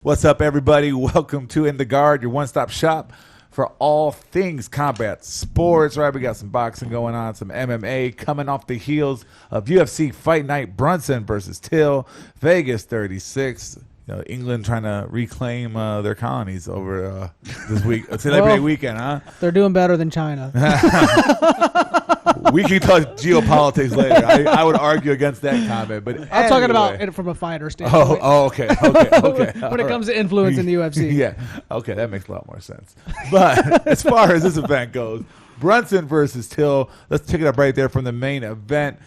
What's up, everybody? Welcome to In the Guard, your one-stop shop for all things combat sports. Right, we got some boxing going on, some MMA coming off the heels of UFC Fight Night. Brunson versus Till, Vegas 36. England trying to reclaim their colonies over this week. It's Labor Day weekend, huh? They're doing better than China. We can talk geopolitics later. I would argue against that comment, but I'm talking about it from a fighter standpoint. Okay. When it comes to influence in the UFC. Yeah, okay, that makes a lot more sense. But as far as this event goes, Brunson versus Till, let's pick it up right there from the main event.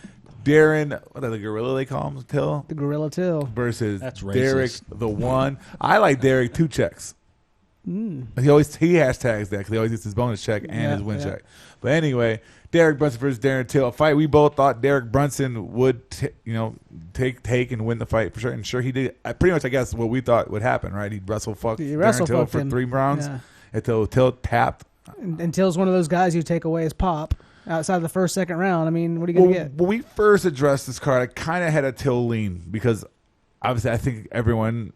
Darren, what are the gorilla they call him? Till? The gorilla Till. Versus Derrick the One. I like Derrick 2 checks. He hashtags that because he always gets his bonus check and his win check. But anyway, Derrick Brunson versus Darren Till, a fight we both thought Derrick Brunson would take and win the fight for sure. And sure he did. Pretty much, I guess, what we thought would happen, right? He'd wrestle Darren Till for 3 rounds until Till tapped. And Till's one of those guys you take away his pop outside of the first, second round. I mean, what are you going to get? When we first addressed this card, I kind of had a Till lean because obviously I think everyone,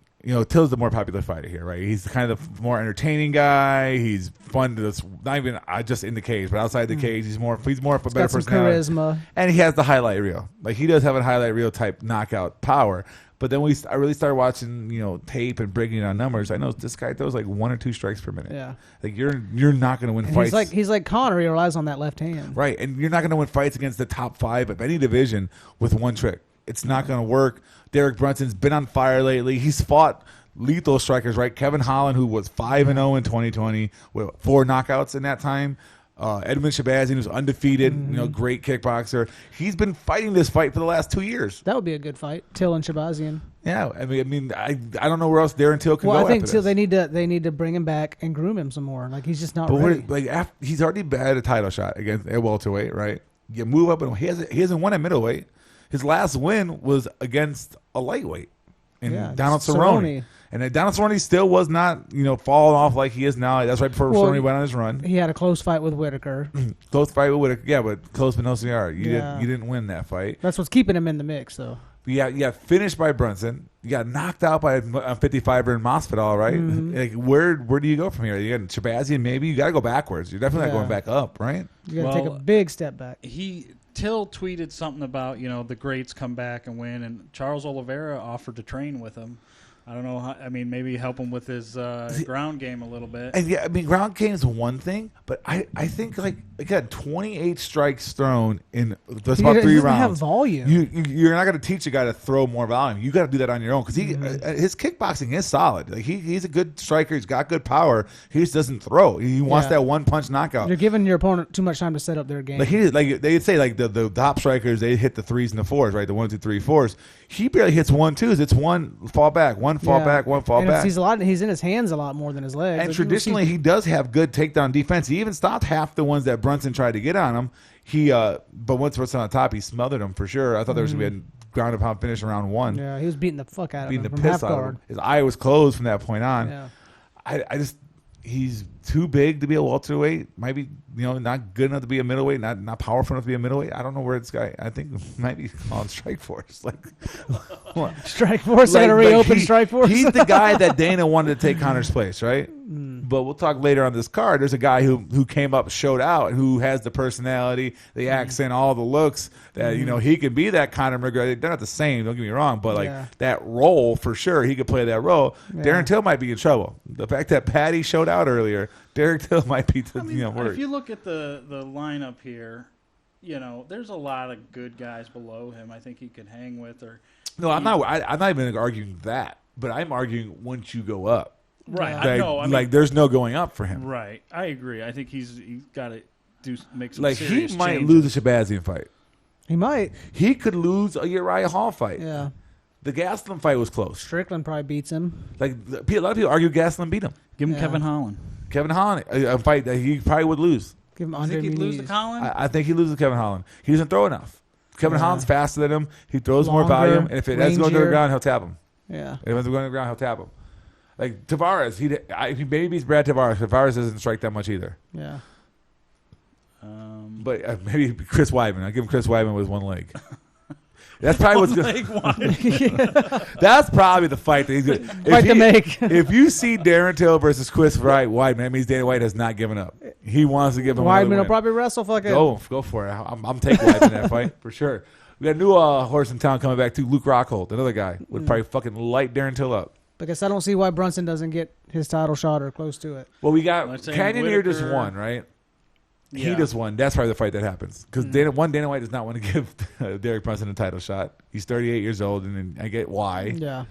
Till's the more popular fighter here, right? He's kind of the more entertaining guy. He's fun to not even just in the cage, but outside the cage, he's more of a better personality. Charisma. And he has the highlight reel. Like he does have a highlight reel type knockout power. But then I really started watching, tape and breaking down numbers. I know this guy throws like 1 or 2 strikes per minute. Yeah, like you're not going to win fights. He's like Conor. He relies on that left hand. Right, and you're not going to win fights against the top 5 of any division with one trick. It's not going to work. Derrick Brunson's been on fire lately. He's fought lethal strikers, right? Kevin Holland, who was 5-0 in 2020 with 4 knockouts in that time. Edmund Shabazian, who's undefeated, great kickboxer. He's been fighting this fight for the last 2 years. That would be a good fight, Till and Shabazian. Yeah, I don't know where else Darren Till can go. Well, I think after Till this. they need to bring him back and groom him some more. Like he's just not ready. He's already had a title shot against a welterweight, right? You move up, and he hasn't won at middleweight. His last win was against a lightweight Donald Cerrone. And Donald Cerrone still was not, falling off like he is now. That's right before Cerrone went on his run. He had a close fight with Whitaker. Yeah, but close but no cigar. You didn't win that fight. That's what's keeping him in the mix, though. You got finished by Brunson. You got knocked out by a 55er in Masvidal, right? Like where do you go from here? You got Shabazian, maybe. You got to go backwards. You're definitely not going back up, right? You got to take a big step back. Till tweeted something about, the greats come back and win, and Charles Oliveira offered to train with him. I don't know. Maybe help him with his ground game a little bit. And ground game is one thing, but I think again, 28 strikes thrown in just about 3 rounds. Have volume. You're not going to teach a guy to throw more volume. You got to do that on your own because his kickboxing is solid. Like he's a good striker. He's got good power. He just doesn't throw. He wants that one punch knockout. You're giving your opponent too much time to set up their game. They'd say the top strikers, they hit the 3s and the 4s, right? The 1, 2, 3, 4s. He barely hits 1, 2s. It's one fall back, one fall back, one fall back. He's in his hands a lot more than his legs. And traditionally, he does have good takedown defense. He even stopped half the ones that Brunson tried to get on him. But once Brunson on top, he smothered him for sure. I thought there was going to be a ground and pound finish in round 1. Yeah, he was beating the fuck out of him. Beating the piss out of him. His eye was closed from that point on. Yeah. He's too big to be a welterweight. Might be, not good enough to be a middleweight. Not powerful enough to be a middleweight. I don't know where this guy. I think might be called Strike Force. Strike Force. Got to reopen Strike Force. He's the guy that Dana wanted to take Conor's place, right? But we'll talk later on this card. There's a guy who came up, showed out, who has the personality, the accent, all the looks that he can be that Conor McGregor. They're not the same. Don't get me wrong, but that role for sure, he could play that role. Yeah. Darren Till might be in trouble. The fact that Patty showed out earlier, Derrick Till might be worried. If you look at the lineup here, there's a lot of good guys below him. I think he could hang with. I'm not even arguing that, but I'm arguing once you go up. Right, there's no going up for him. Right, I agree. I think he's got to make some serious he might changes. lose a Shabazian fight. He might. He could lose a Uriah Hall fight. Yeah. The Gastelum fight was close. Strickland probably beats him. A lot of people argue Gastelum beat him. Give him Kevin Holland. Kevin Holland, a fight that he probably would lose. Give him I think he'd lose to Holland? I think he loses to Kevin Holland. He doesn't throw enough. Kevin Holland's faster than him. He throws more volume, and if it has to go to the ground, he'll tap him. Yeah. If it has to go to the ground, he'll tap him. Like Tavares, he maybe beats Brad Tavares. Tavares doesn't strike that much either. Yeah. But maybe Chris Weidman. I'll give him Chris Weidman with one leg. That's probably what's good. That's probably the fight that he's going to make. If you see Darren Till versus Chris Weidman, that means Dana White has not given up. He wants to give him Weidman will probably wrestle fucking. Go for it. I'm taking Weidman in that fight for sure. We got a new horse in town coming back too. Luke Rockhold, another guy, would probably fucking light Darren Till up. Because I don't see why Brunson doesn't get his title shot or close to it. Well, we got Cannonier just won, right? Yeah. He just won. That's probably the fight that happens. Because Dana White does not want to give Derrick Brunson a title shot. He's 38 years old, and I get why. Yeah.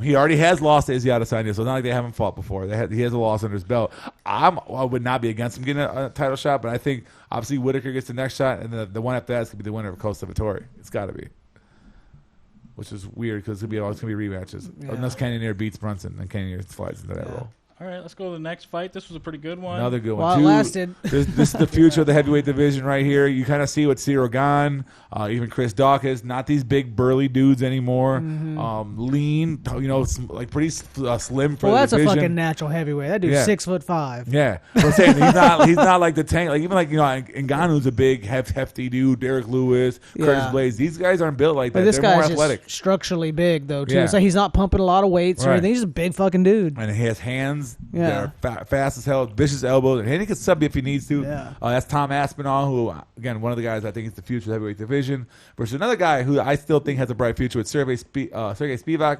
He already has lost to Izzy Adesanya, so it's not like they haven't fought before. He has a loss under his belt. I would not be against him getting a title shot, but I think obviously Whitaker gets the next shot, and the one after that is going to be the winner of Costa Vittori. It's got to be. Which is weird because it's going to be rematches. Yeah. Unless Cannonier beats Brunson, then Cannonier slides into that role. All right, let's go to the next fight. This was a pretty good one. Another good one. Well, it lasted. This is the future of the heavyweight division right here. You kind of see what Cyril Gane, even Chris Dawkins, not these big burly dudes anymore. Lean, like pretty slim for the that's division. A fucking natural heavyweight. That dude's 6'5". Yeah, I'm saying he's not like the tank. Like even Ngannou's a big hefty dude. Derek Lewis, Curtis Blades. These guys aren't built like that. This They're more guy's athletic. Just structurally big though too. So he's not pumping a lot of weights or anything. He's just a big fucking dude. And he has hands. They're fast as hell, vicious elbows, and he can sub you if he needs to. That's Tom Aspinall, who, again, one of the guys I think is the future of the heavyweight division, versus another guy who I still think has a bright future with Sergey Spivak.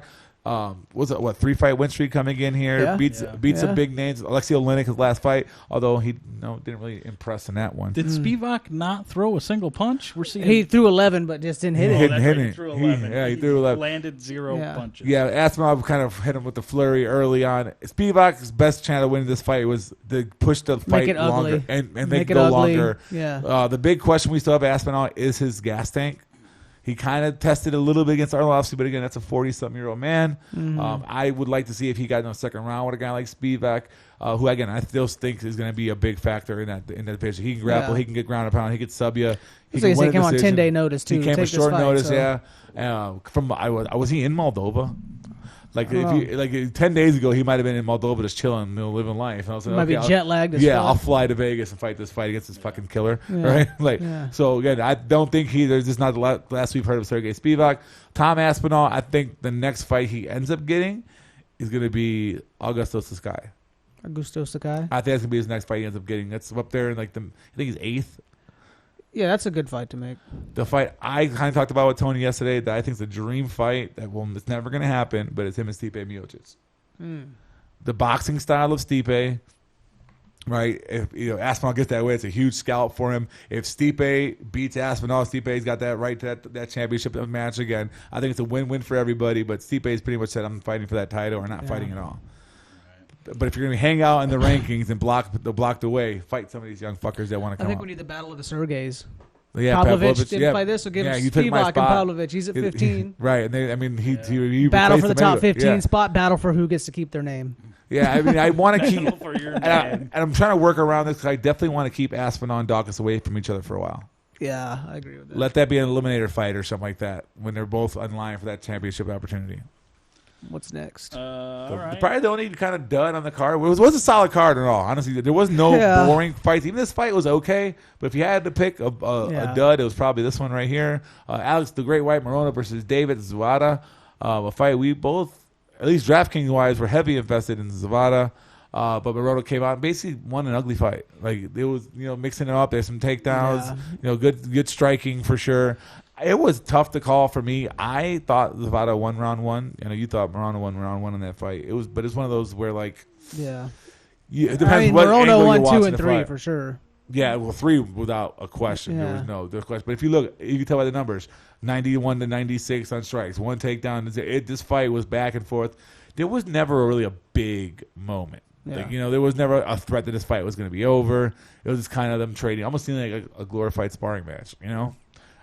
Was it 3-fight win streak coming in here? Beats some big names. Alexei Oleinik his last fight, although he didn't really impress in that one. Did Spivak not throw a single punch? He threw 11, but just didn't hit it. He threw 11. He threw 11. Landed 0 punches. Yeah, Aspinall kind of hit him with the flurry early on. Spivak's best chance of winning this fight was to push the fight longer and make it go longer. Yeah. The big question we still have Aspinall is his gas tank. He kind of tested a little bit against Arlovski, but again, that's a 40-something-year-old man. I would like to see if he got in the second round with a guy like Spivak, who, again, I still think is going to be a big factor in that division. He can grapple, he can get ground and pound, he can sub you. He came on 10-day notice, too. He came with short notice, was he in Moldova? Like 10 days ago, he might have been in Moldova just chilling, living life. And I was like, might be jet lagged. I'll fly to Vegas and fight this fight against this fucking killer, right? So again, I don't think there's just not the last we've heard of Sergey Spivak. Tom Aspinall, I think the next fight he ends up getting is going to be Augusto Sakai. I think that's going to be his next fight he ends up getting. That's up there in I think he's 8th. Yeah, that's a good fight to make. The fight I kind of talked about with Tony yesterday that I think is a dream fight it's never going to happen, but it's him and Stipe Miocic. The boxing style of Stipe, right? If Aspinall gets that way, it's a huge scalp for him. If Stipe beats Aspinall, Stipe's got that right to that championship match again. I think it's a win-win for everybody, but Stipe's pretty much said, I'm fighting for that title or not fighting at all. But if you're going to hang out in the rankings and block the way, fight some of these young fuckers that want to come I think up. we need the battle of the Sergeys. Yeah, Pavlovich didn't play this, so give him Spivak and Pavlovich. He's at 15. Right, and he battle for the top 15 spot, battle for who gets to keep their name. Yeah, I mean, I want to keep, and I'm trying to work around this because I definitely want to keep Aspinall and Dawkins away from each other for a while. Yeah, I agree with that. Let that be an eliminator fight or something like that when they're both in line for that championship opportunity. What's next? All right. Probably the only kind of dud on the card. It was a solid card at all. Honestly, there was no boring fights. Even this fight was okay, but if you had to pick a dud, it was probably this one right here. Alex the Great White Morona versus David Zawada. A fight we both, at least DraftKings wise, were heavy invested in Zawada. But Morona came out and basically won an ugly fight. Like it was, mixing it up. There's some takedowns. Good striking for sure. It was tough to call for me. I thought Zawada won round 1. You thought Morona won round 1 in that fight. But it's one of those where it depends what Morona angle won you're 2 watching and the 3 fight. for sure. Yeah, well, 3 without a question. There was no question. But if you look, you can tell by the numbers: 91 to 96 on strikes, 1 takedown. This fight was back and forth. There was never really a big moment. Yeah. There was never a threat that this fight was going to be over. It was just kind of them trading, almost seeming like a glorified sparring match.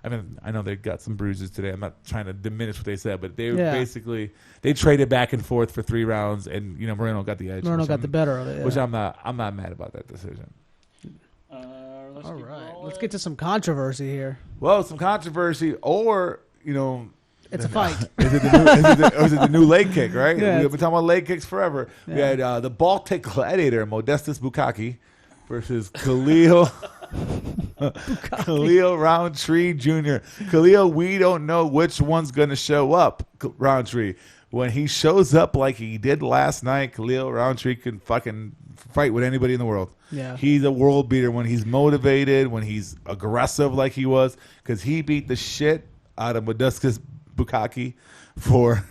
I mean, I know they got some bruises today. I'm not trying to diminish what they said, but they basically they traded back and forth for 3 rounds, and Moreno got the edge. Moreno got the better of it, which I'm not mad about that decision. All right, let's get to some controversy here. Well, some controversy, or it's a fight. Is it the new leg kick? Right? Yeah, We've been talking about leg kicks forever. Yeah. We had the Baltic Gladiator, Modestas Bukaki, versus Khalil. Khalil Roundtree Jr. Khalil, we don't know which one's going to show up, Roundtree. When he shows up like he did last night, Khalil Roundtree can fucking fight with anybody in the world. Yeah. He's a world beater when he's motivated, when he's aggressive like he was, because he beat the shit out of Modestus Bukaki for...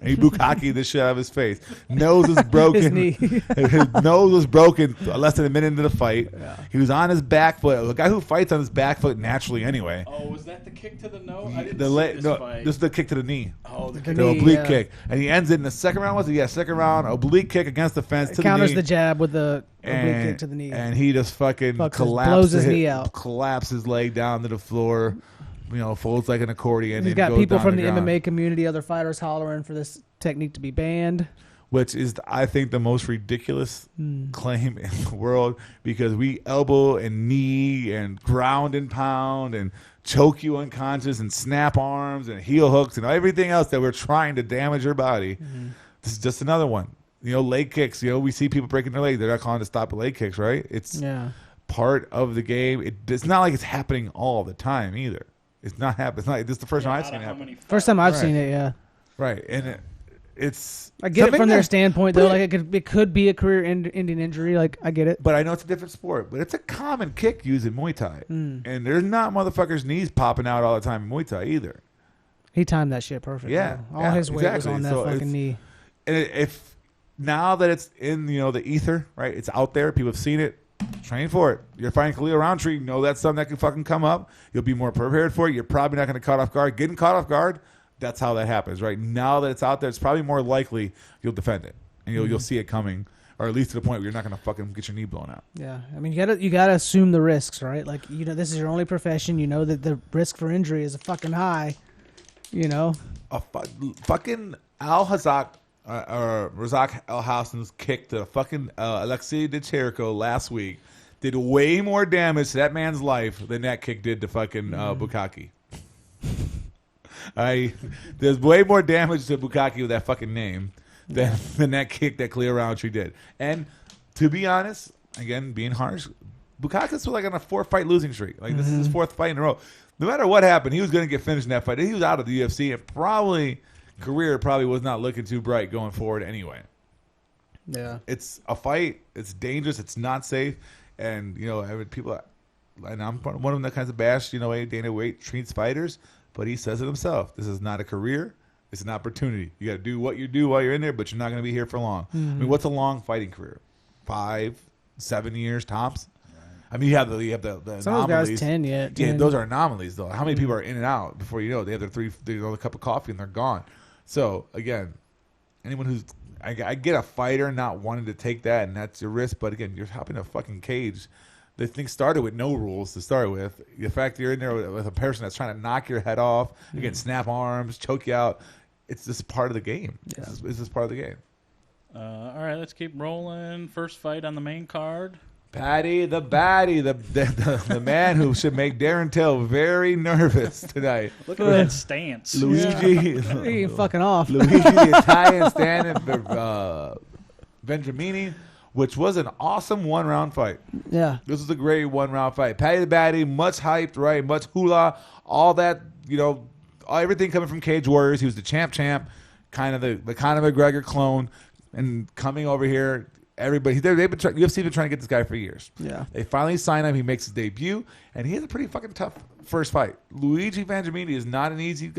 He bukkake the shit out of his face. Nose was broken. His knee. His nose was broken less than a minute into the fight. Yeah. He was on his back foot. A guy who fights on his back foot naturally anyway. Oh, was that the kick to the nose? I didn't This fight. is the kick to the knee. Oh, the The oblique kick. And he ends it in the second round. Was it? Yeah, second round. Oblique kick against the fence to Counters the knee. the jab with the oblique kick to the knee. And he just fucking blows his knee out. Collapses his leg down to the floor. Folds like an accordion. He's and got goes people down from the the ground. MMA community, other fighters hollering for this technique to be banned. Which is, I think, the most ridiculous claim in the world, because we elbow and knee and ground and pound and choke you unconscious and snap arms and heel hooks and everything else that we're trying to damage your body. Mm-hmm. This is just another one. Leg kicks. We see people breaking their legs. They're not calling to stop leg kicks, right? It's part of the game. It's not like it's happening all the time either. It's not happening. This is the first time I've seen it happen. First time I've seen it, yeah. Right, and it's. I get it from their standpoint, though. Like it could be a career-ending injury. Like I get it, but I know it's a different sport. But it's a common kick used in Muay Thai, and there's not motherfuckers' knees popping out all the time in Muay Thai either. He timed that shit perfect. Yeah, all his weight was on that fucking knee. And if now that it's in the ether, right? It's out there. People have seen it. Train for it. You're fighting Khalil Roundtree. That's something that can fucking come up. You'll be more prepared for it. You're probably not going to caught off guard. Getting caught off guard, that's how that happens, right? Now that it's out there, it's probably more likely you'll defend it. And you'll see it coming, or at least to the point where you're not going to fucking get your knee blown out. Yeah. I mean, you gotta assume the risks, right? Like, this is your only profession. You know that the risk for injury is fucking high, Fucking Al-Hazak, or Razak Al-Hassan's kick to fucking Alexei DeCherico last week did way more damage to that man's life than that kick did to fucking Bukaki. There's way more damage to Bukaki with that fucking name than that kick that Khalil Roundtree did. And to be honest, again, being harsh, Bukaki's like on a 4-fight losing streak. Like, this is his 4th fight in a row. No matter what happened, he was going to get finished in that fight. He was out of the UFC and career was not looking too bright going forward anyway. Yeah. It's a fight. It's dangerous. It's not safe. And, people, and I'm one of them that kinds of bash, Dana White treats fighters, but he says it himself. This is not a career. It's an opportunity. You got to do what you do while you're in there, but you're not going to be here for long. I mean, what's a long fighting career? 5, 7 years tops? I mean, you have the some anomalies. Of those guys 10 yet. Yeah, those are anomalies though. How many people are in and out before you know they have their cup of coffee and they're gone. So again, anyone who's I get a fighter not wanting to take that, and that's your risk. But again, you're hopping a fucking cage. The thing started with no rules to start with. The fact that you're in there with a person that's trying to knock your head off, again, snap arms, choke you out. It's just part of the game. Yeah. It's just part of the game. All right, let's keep rolling. First fight on the main card. Patty the baddie, the man who should make Darren Till very nervous tonight. Look at that stance. Luigi. He ain't fucking off. Luigi the Italian standing Vendramini, which was an awesome 1-round fight. Yeah. This was a great 1-round fight. Patty the baddie, much hyped, right? Much hula, all that, everything coming from Cage Warriors. He was the champ, kind of the Conor McGregor clone, and coming over here. Everybody, UFC been trying to get this guy for years. Yeah, they finally sign him. He makes his debut, and he has a pretty fucking tough first fight. Luigi Vendramini is not an easy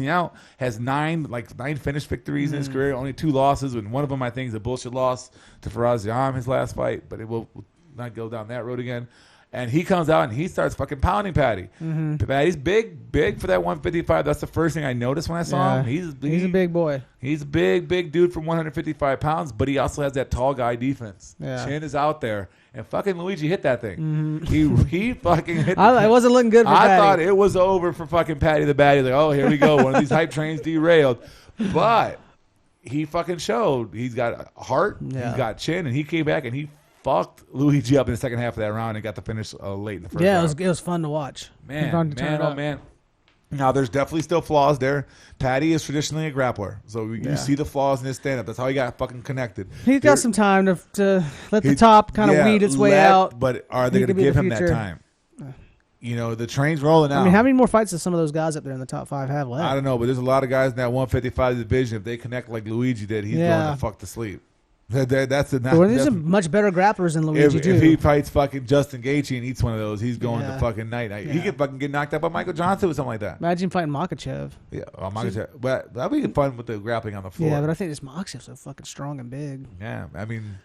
out. Has 9 finished victories in his career, only 2 losses, and one of them I think is a bullshit loss to Faraz Yam, his last fight. But it will not go down that road again. And he comes out and he starts fucking pounding Patty. Patty's big for that 155. That's the first thing I noticed when I saw him. He's a big boy. He's a big dude from 155 pounds, but he also has that tall guy defense. Yeah. Chin is out there. And fucking Luigi hit that thing. He fucking hit it wasn't looking good for Patty. I thought it was over for fucking Patty the baddie. Like, oh, here we go. One of these hype trains derailed. But he fucking showed. He's got heart. Yeah. He's got chin. And he came back and he fucked Luigi up in the second half of that round and got the finish late in the first round. It was fun to watch. Man. Now, there's definitely still flaws there. Patty is traditionally a grappler. So you see the flaws in his stand-up. That's how he got fucking connected. He's got some time to let the top kind of weed its way out. But are they going to give him that time? the train's rolling out. I mean, how many more fights does some of those guys up there in the top 5 have left? I don't know, but there's a lot of guys in that 155 division. If they connect like Luigi did, he's going to fuck to sleep. That's There's some much better grapplers than Luigi too. If he fights fucking Justin Gaethje and eats one of those, he's going to fucking night. He could fucking get knocked out by Michael Johnson or something like that. Imagine fighting Makhachev. Yeah, Makhachev. But that'd be fun with the grappling on the floor. Yeah, but I think this Makhachev's so fucking strong and big. Yeah, I mean,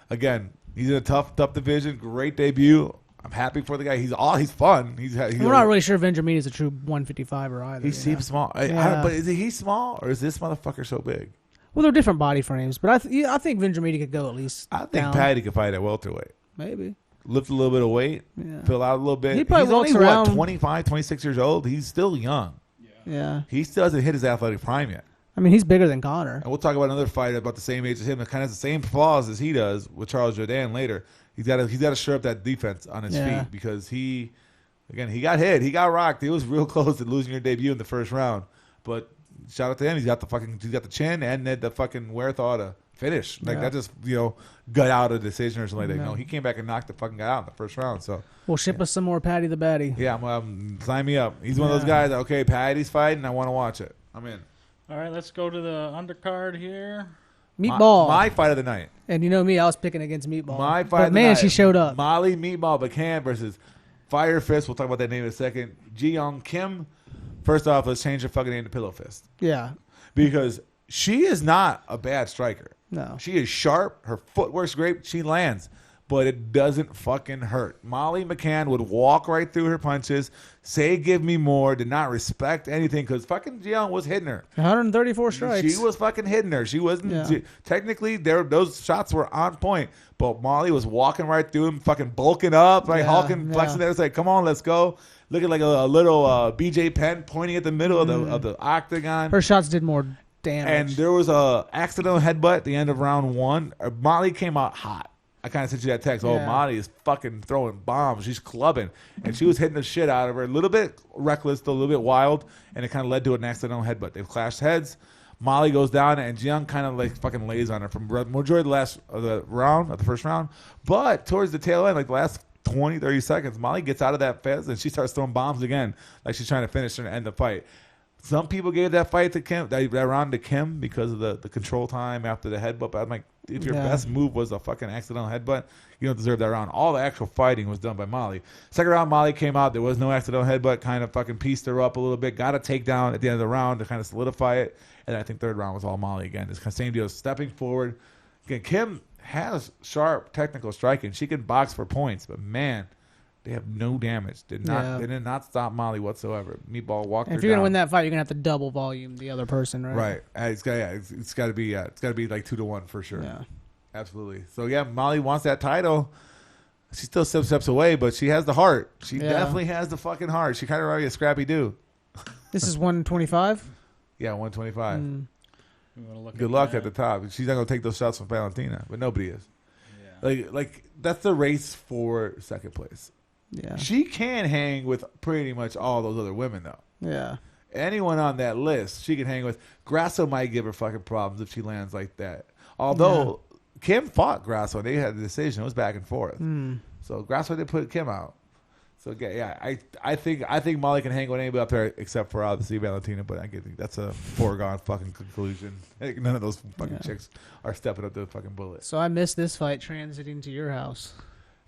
again, he's in a tough division. Great debut. I'm happy for the guy. He's fun. We're not really sure Vendramini is a true 155er either. He seems small. But is he small or is this motherfucker so big? Well, they're different body frames, but I think Vendramini could go at least. I think Patty could fight at welterweight. Maybe lift a little bit of weight, fill out a little bit. He probably walks only, around 25, 26 years old. He's still young. Yeah, he still hasn't hit his athletic prime yet. I mean, he's bigger than Conor. And we'll talk about another fighter about the same age as him that kind of has the same flaws as he does with Charles Jourdain later. He's got to shore up that defense on his feet because he got hit. He got rocked. He was real close to losing your debut in the first round. But shout out to him. He's got the chin and the fucking wherewithal to finish. That just, gut out a decision or something like that. No, he came back and knocked the fucking guy out in the first round. So we'll ship us some more Patty the Batty. Yeah, sign me up. He's one of those guys that, okay, Patty's fighting. I want to watch it. I'm in. All right, let's go to the undercard here. Meatball. My fight of the night. And you know me, I was picking against Meatball. My fight of the night. night. She showed up. Molly Meatball McCann versus Fire Fist. We'll talk about that name in a second. Ji-Young Kim. First off, let's change her fucking name to Pillow Fist. Yeah. Because she is not a bad striker. No. She is sharp. Her footwork's great. She lands. But it doesn't fucking hurt. Molly McCann would walk right through her punches, say give me more, did not respect anything because fucking Ji-Young was hitting her. 134 strikes. She was fucking hitting her. She wasn't technically those shots were on point, but Molly was walking right through him, fucking bulking up, like hulking, flexing there. It's like, come on, let's go. Looking like a little BJ Penn pointing at the middle of the octagon. Her shots did more damage. And there was a accidental headbutt at the end of round 1. Molly came out hot. I kind of sent you that text. Oh, Molly is fucking throwing bombs. She's clubbing. And she was hitting the shit out of her. A little bit reckless, a little bit wild. And it kind of led to an accidental headbutt. They've clashed heads. Molly goes down, and Ji-Young kind of like fucking lays on her from majority of the first round. But towards the tail end, like the last 20, 30 seconds, Molly gets out of that fence, and she starts throwing bombs again. Like she's trying to finish and end the fight. Some people gave that fight to Kim, that round to Kim because of the control time after the headbutt. But I'm like, if your best move was a fucking accidental headbutt, you don't deserve that round. All the actual fighting was done by Molly. Second round, Molly came out. There was no accidental headbutt. Kind of fucking pieced her up a little bit. Got a takedown at the end of the round to kind of solidify it. And I think third round was all Molly again. This kind of same deal, stepping forward. Again, Kim has sharp technical striking. She can box for points, but man, they have no damage. They did not stop Molly whatsoever. Meatball walked her down. If you're gonna win that fight, you're gonna have to double volume the other person, right? Right. It's got to be like 2-1 for sure. Yeah, absolutely. So yeah, Molly wants that title. She's still some steps away, but she has the heart. She definitely has the fucking heart. She kind of already a scrappy dude. This is 125. Yeah, 125. Good luck at the top. She's not gonna take those shots from Valentina, but nobody is. Yeah. Like that's the race for second place. Yeah. She can hang with pretty much all those other women, though. Yeah. Anyone on that list, she can hang with. Grasso might give her fucking problems if she lands like that. Although Kim fought Grasso, they had the decision. It was back and forth. So Grasso did put Kim out. So I think Molly can hang with anybody up there except for obviously Valentina, but I think that's a foregone fucking conclusion. None of those fucking chicks are stepping up to the fucking bullet. So I missed this fight transiting to your house.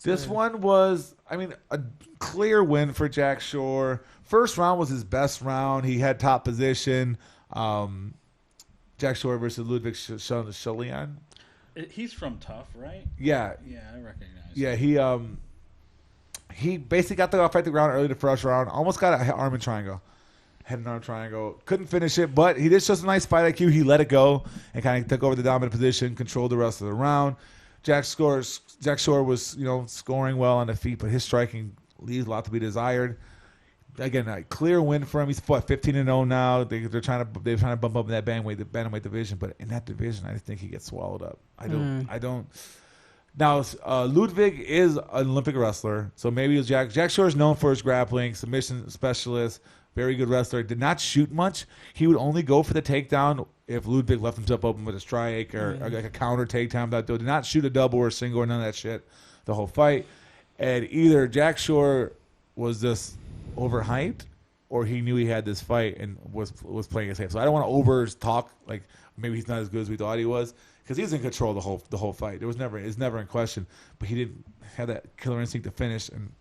This one was, a clear win for Jack Shore. First round was his best round. He had top position. Jack Shore versus Ludwig Julian. He's from Tough, right? Yeah. Yeah, I recognize him. Yeah, he basically got the fight the ground early the first round. Almost got an arm and triangle. Head and arm triangle. Couldn't finish it, but he did show some nice fight IQ. He let it go and kind of took over the dominant position, controlled the rest of the round. Jack Shore was, scoring well on the feet, but his striking leaves a lot to be desired. Again, a clear win for him. He's fought 15-0 now. They're trying to bump up in that bantamweight division, but in that division, I just think he gets swallowed up. I don't. Now, Ludwig is an Olympic wrestler, so maybe it was Jack Shore is known for his grappling, submission specialist, very good wrestler. Did not shoot much. He would only go for the takedown if Ludwig left himself open with a strike or like a counter takedown. That did not shoot a double or a single or none of that shit the whole fight. And either Jack Shore was just overhyped, or he knew he had this fight and was playing it safe. So I don't want to over talk like maybe he's not as good as we thought he was, because he was in control the whole fight. It's never in question, but he didn't have that killer instinct to finish. And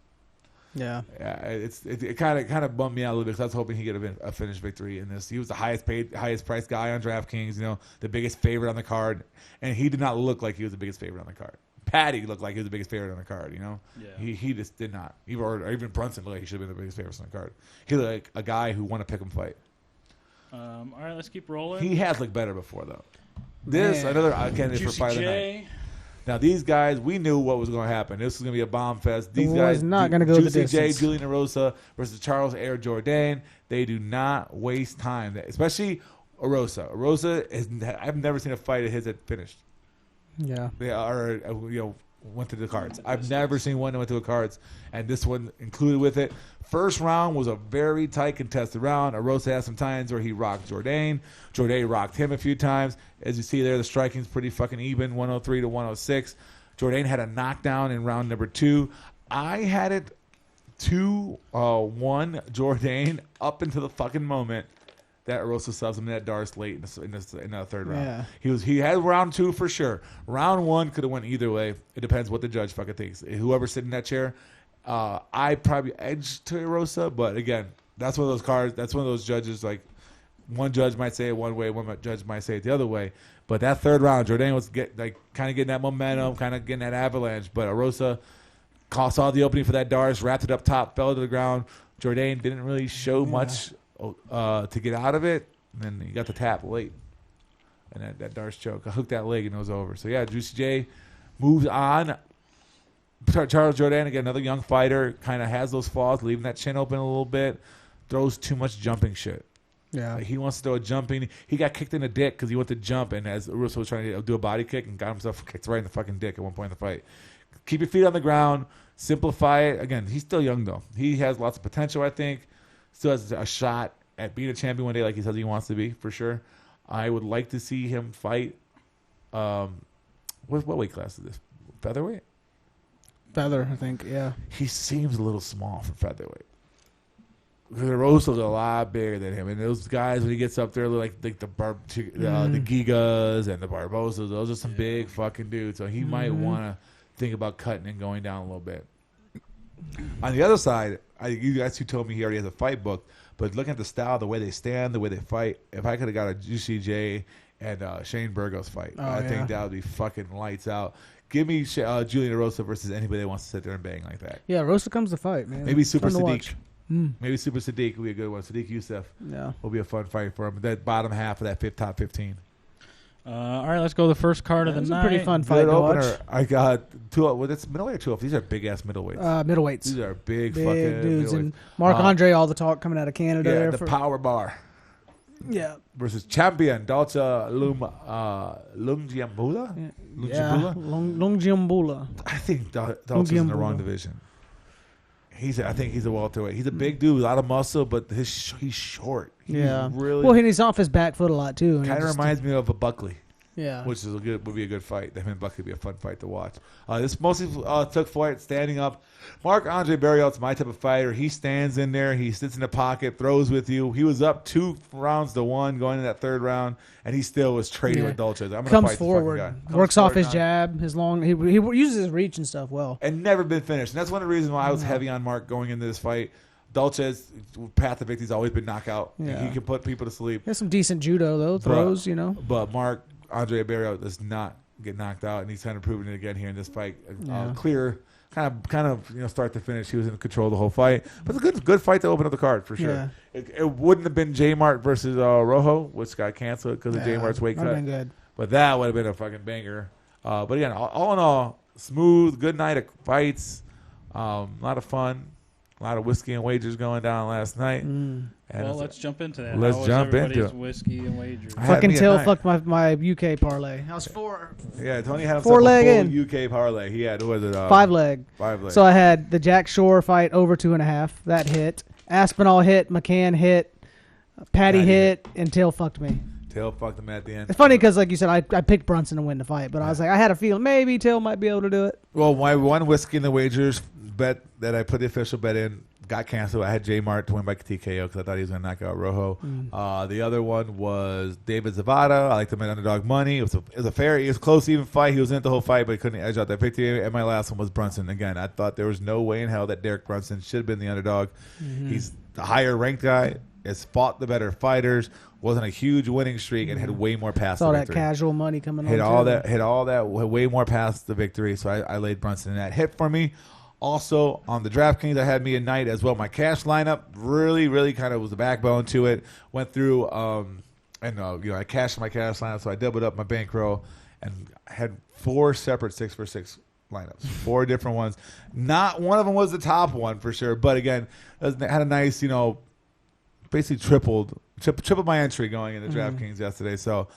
it kind of bummed me out a little bit, because I was hoping he'd get a finish victory in this. He was the highest priced guy on DraftKings, the biggest favorite on the card, and he did not look like he was the biggest favorite on the card. Patty looked like he was the biggest favorite on the card, Yeah. He just did not. Even Brunson looked like he should have been the biggest favorite on the card. He looked like a guy who won a pick 'em fight. All right, let's keep rolling. He has looked better before, though. Another candidate for fight of the night. Now, these guys, we knew what was going to happen. This was going to be a bomb fest. These guys not going to go the distance. Juicy J, Julian and Rosa versus Charles Air Jourdain. They do not waste time, especially Rosa. Rosa, I've never seen a fight of his that finished. Yeah. They are, went to the cards. I've never seen one that went to the cards, and this one included with it. First round was a very tight contested round. Rosa had some times where he rocked Jourdain. Jourdain rocked him a few times. As you see there, the striking's pretty fucking even, 103 to 106. Jourdain had a knockdown in round number 2. I had it 2-1 Jourdain up until the fucking moment that Rosa subs him in that Darce late in the third round. Yeah. He had round 2 for sure. Round 1 could have went either way. It depends what the judge fucking thinks. Whoever's sitting in that chair, I probably edged to Rosa, but again, that's one of those cards. That's one of those judges. Like, one judge might say it one way, one judge might say it the other way. But that third round, Jourdain was kind of getting that momentum, kind of getting that avalanche. But Rosa saw the opening for that Darce, wrapped it up top, fell to the ground. Jourdain didn't really show much to get out of it, and then he got the tap late, and that Darce choke. I hooked that leg and it was over. So yeah, Juicy J moves on. Charles Jourdain, again, another young fighter, kind of has those flaws, leaving that chin open a little bit, throws too much jumping shit. Yeah, he wants to throw a jumping. He got kicked in the dick because he went to jump, and as Russo was trying to do a body kick and got himself kicked right in the fucking dick at one point in the fight. Keep your feet on the ground, simplify it. Again, he's still young though. He has lots of potential, I think. Still has a shot at being a champion one day, like he says he wants to be, for sure. I would like to see him fight. What weight class is this? Featherweight? Feather, I think, yeah. He seems a little small for featherweight. Rosa's a lot bigger than him, and those guys when he gets up there, like the Gigas and the Barbosas, those are some big fucking dudes. So he might want to think about cutting and going down a little bit. On the other side, you guys who told me he already has a fight book, but looking at the style, the way they stand, the way they fight, if I could have got a Juicy J and Shane Burgos fight, I think that would be fucking lights out. Give me Julian Rosa versus anybody that wants to sit there and bang like that. Yeah, Rosa comes to fight, man. Maybe Super Sadiq. Maybe Super Sadiq will be a good one. Sadiq Youssef will be a fun fight for him. That bottom half of that top 15. All right, let's go to the first card of the night. It's a pretty fun fight to watch. I got it's middleweight or 2-off. These are big ass middleweights. Middleweights. These are big fucking dudes. And Marc Andre, all the talk coming out of Canada. Yeah, the power bar. Yeah. Versus champion Dalcha Lungiambula. Lungiambula. I think Dalcha's in the wrong division. I think he's a welterweight. He's a big dude, a lot of muscle, but he's short. He's really. Well, he's off his back foot a lot too. Kind of reminds me of a Buckley. Yeah, which would be a good fight. Him and Buckley would be a fun fight to watch. This mostly took flight standing up. Marc-Andre Barriault's my type of fighter. He stands in there. He sits in the pocket, throws with you. He was up 2-1 going into that third round, and he still was trading with Dolce. Comes forward, works off his jab, his long. He uses his reach and stuff well. And never been finished. And that's one of the reasons why I was heavy on Mark going into this fight. Dolce's path to victory's always been knockout. Yeah. He can put people to sleep. He has some decent judo though, throws, But Marc-Andre Barriault does not get knocked out, and he's kind of proving it again here in this fight. Clear, kind of start to finish. He was in control of the whole fight. But it's a good fight to open up the card for sure. Yeah. It wouldn't have been J Mart versus Rojo, which got canceled because of J Mart's weight cut. Been good. But that would have been a fucking banger. But again, all in all, smooth, good night of fights. A lot of fun. A lot of whiskey and wagers going down last night. Well, let's jump into that. Let's jump into it. Whiskey and wagers. Fucking Till fucked my UK parlay. I was 4. Yeah, Tony had himself a full UK parlay. He had, what was it? 5 leg. 5 leg. So I had the Jack Shore fight over 2.5. That hit. Aspinall hit. McCann hit. Patty hit. And Till fucked me. Till fucked him at the end. It's funny because, like you said, I picked Brunson to win the fight, but I was like, I had a feeling maybe Till might be able to do it. Well, my one whiskey and the wagers bet that I put the official bet in, got canceled. I had J Mart to win by TKO because I thought he was going to knock out Rojo. The other one was David Zavada. I liked him at underdog money. It was a close, even fight. He was in it the whole fight, but he couldn't edge out that victory. And my last one was Brunson. Again, I thought there was no way in hell that Derrick Brunson should have been the underdog. He's the higher ranked guy. Has fought the better fighters. Wasn't a huge winning streak and had way more past the victory. All that casual money coming hit all that way more past the victory. So I laid Brunson in that. Hit for me. Also, on the DraftKings, I had me a night as well. My cash lineup really, really kind of was the backbone to it. Went through, I cashed my cash lineup, so I doubled up my bankroll and had 4 separate 6-for-6 lineups, 4 different ones. Not one of them was the top one for sure, but again, had a nice, basically tripled my entry going into DraftKings yesterday. So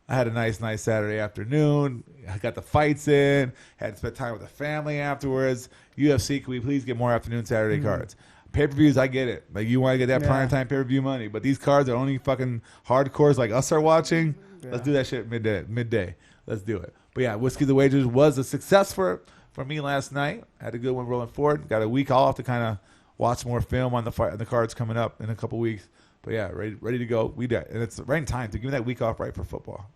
I had a nice Saturday afternoon. I got the fights in. Had to spend time with the family afterwards. UFC, can we please get more afternoon Saturday cards? Pay-per-views, I get it. Like, you want to get that primetime pay-per-view money. But these cards are only fucking hardcores like us are watching. Yeah. Let's do that shit midday. Let's do it. But yeah, Whiskey the Wagers was a success for me last night. Had a good one rolling forward. Got a week off to kind of watch more film on the cards coming up in a couple weeks. But yeah, ready to go. We did, and it's right in time to give me that week off right for football.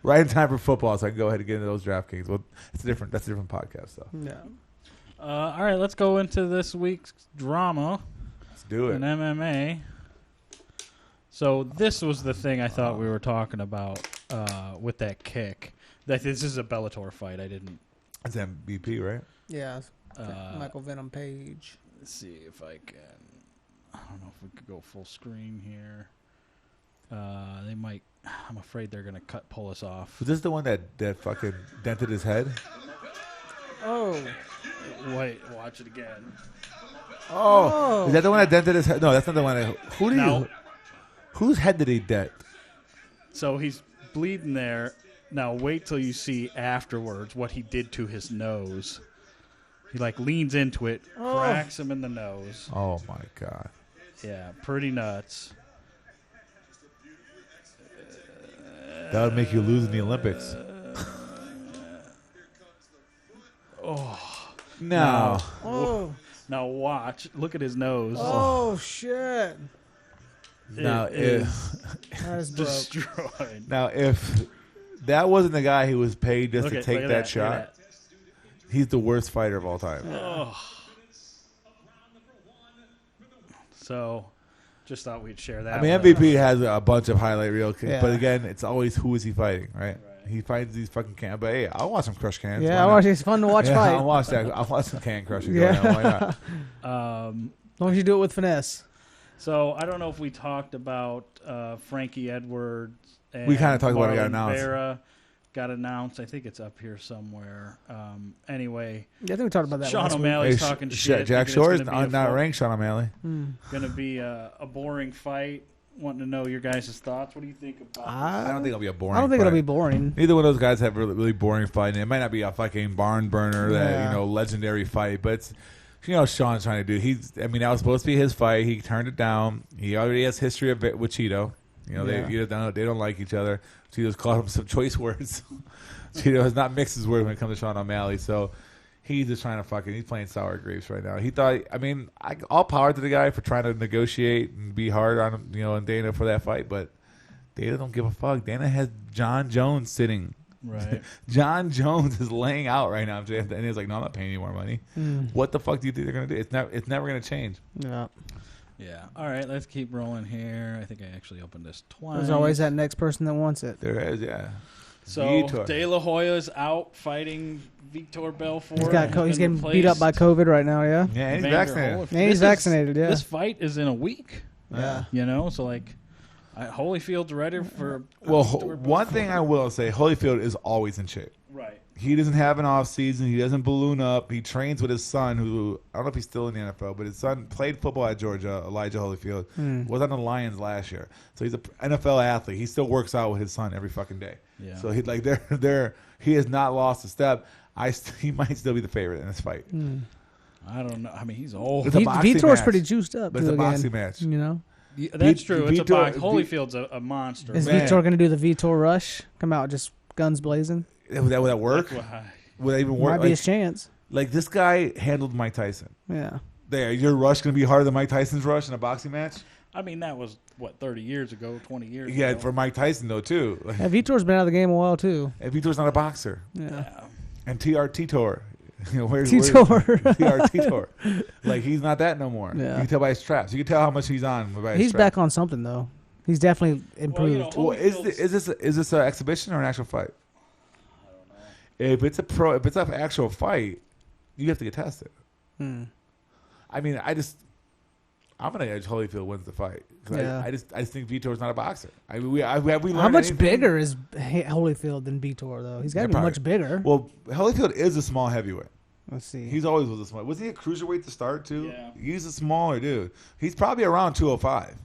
Right in time for football, so I can go ahead and get into those DraftKings. Well, that's a different podcast, though. Yeah. All right, let's go into this week's drama. Let's do it. In MMA. So this was the thing I thought we were talking about with that kick. That this is a Bellator fight. I didn't. It's MVP, right? Yeah. Michael Venom Page. Let's see if I can. I don't know if we could go full screen here. They might. I'm afraid they're gonna pull us off. Was this the one that fucking dented his head? Oh. Wait, watch it again. Oh. Is that the one that dented his head? No, that's not the one. Whose head did he dent? So he's bleeding there. Now wait till you see afterwards what he did to his nose. He leans into it, cracks him in the nose. Oh my god. Yeah, pretty nuts. That would make you lose in the Olympics. No. Now watch. Look at his nose. Oh shit. Now that is destroyed. Now if that wasn't the guy who was paid just to take that shot, he's the worst fighter of all time. Oh. So, just thought we'd share that. I mean, MVP has a bunch of highlight reels, but again, it's always who is he fighting, right? He fights these fucking cans. But hey, I'll watch some crush cans. Yeah, it's fun to watch fight. I'll watch that. I'll watch some can crushing. Yeah. Why not? As long as you do it with finesse. So I don't know if we talked about Frankie Edwards. And we kind of talked about it. Got announced. I think it's up here somewhere. Anyway. Yeah, I think we talked about that. Sean O'Malley's talking shit. Jack Shore's not ranked. Sean O'Malley. Going to be a boring fight. Wanting to know your guys' thoughts. What do you think about this? I don't think it'll be a boring I don't think fight. It'll be boring. Neither one of those guys have really boring fighting. It might not be a fucking barn burner, that legendary fight, but it's, Sean's trying to do. That was supposed to be his fight. He turned it down. He already has history with Cheeto. They don't like each other. Cheeto's called him some choice words. Cheeto has not mixed his words when it comes to Sean O'Malley, so he's just trying to he's playing sour grapes right now. He thought, all power to the guy for trying to negotiate and be hard on him, and Dana for that fight, but Dana don't give a fuck. Dana has John Jones sitting. Right. John Jones is laying out right now. And he's like, no, I'm not paying any more money. What the fuck do you think they're going to do? It's never going to change. Yeah. Yeah. All right, let's keep rolling here. I think I actually opened this twice. There's always that next person that wants it. There is, yeah. So De La Hoya's out fighting Vitor Belfort. He's getting beat up by COVID right now, yeah? Yeah, and he's vaccinated. And he's vaccinated, yeah. This fight is in a week. Yeah. So Holyfield's ready for... one thing I will say, Holyfield is always in shape. Right. He doesn't have an off season. He doesn't balloon up. He trains with his son, who I don't know if he's still in the NFL, but his son played football at Georgia. Elijah Holyfield was on the Lions last year, so he's an NFL athlete. He still works out with his son every fucking day. Yeah. So he has not lost a step. He might still be the favorite in this fight. I don't know. He's old. Vitor's pretty juiced up. But it's a boxing match. Yeah, that's true. It's a box. Holyfield's a monster. Is Vitor going to do the Vitor rush? Come out just guns blazing? Would that work? Would that even work? Might be his chance. This guy handled Mike Tyson. Yeah. There, your rush going to be harder than Mike Tyson's rush in a boxing match? I mean, that was, 30 years ago, 20 years ago? Yeah, for Mike Tyson, though, too. Yeah, Vitor's been out of the game a while, too. And Vitor's not a boxer. Yeah. And Titor. Where's Titor? Like, he's not that no more. Yeah. You can tell by his straps. You can tell how much he's on by his He's straps. back on something, though. He's definitely improved. Well, is this an exhibition or an actual fight? I don't know. If it's an actual fight, you have to get tested. I mean, I'm gonna edge Holyfield wins the fight. Yeah. I just think Vitor's not a boxer. I mean, have we learned How much anything? bigger is Holyfield than Vitor, though? He's got to be much bigger. Well, Holyfield is a small heavyweight. Let's see. He's always was a small. Was he a cruiserweight to start too? Yeah. He's a smaller dude. He's probably around 205.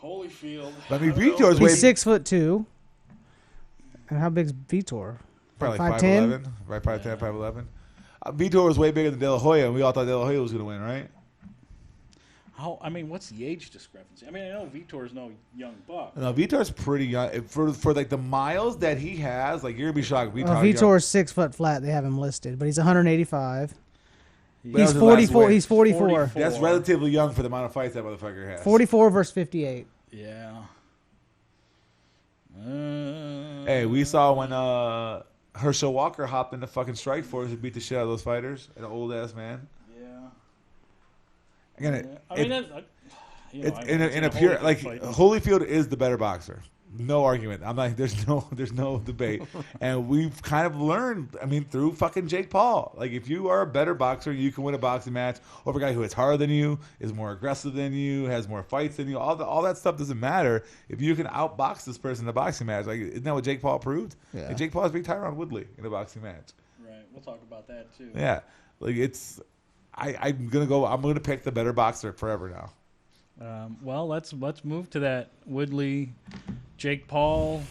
Holyfield. I mean, Vitor's He's 6'2". And how big's Vitor? probably 5'10"? 5'11". Right, 5'10", 5'11". Vitor was way bigger than De La Hoya, and we all thought De La Hoya was going to win, right? I mean, what's the age discrepancy? I mean, I know Vitor's no young buck. No, Vitor's pretty young. For like the miles that he has, like you're gonna be shocked. Vitor's 6 foot flat. They have him listed, but he's 185. But He's 44. He's 44. That's relatively young for the amount of fights that motherfucker has. 44 versus 58. Yeah. Hey, we saw when Herschel Walker hopped into fucking Strikeforce and beat the shit out of those fighters. An old ass man. Yeah. Again, I mean, it's in a pure like Holyfield is the better boxer. No argument. I'm like, there's no debate. And we've kind of learned, I mean, through fucking Jake Paul. Like, if you are a better boxer, you can win a boxing match over a guy who hits harder than you, is more aggressive than you, has more fights than you. All that stuff doesn't matter if you can outbox this person in a boxing match. Like, isn't that what Jake Paul proved? Yeah. And Jake Paul has beat Tyron Woodley in a boxing match. Right. We'll talk about that too. Yeah. Like, I'm gonna pick the better boxer forever now. Well, let's move to that Woodley, Jake Paul.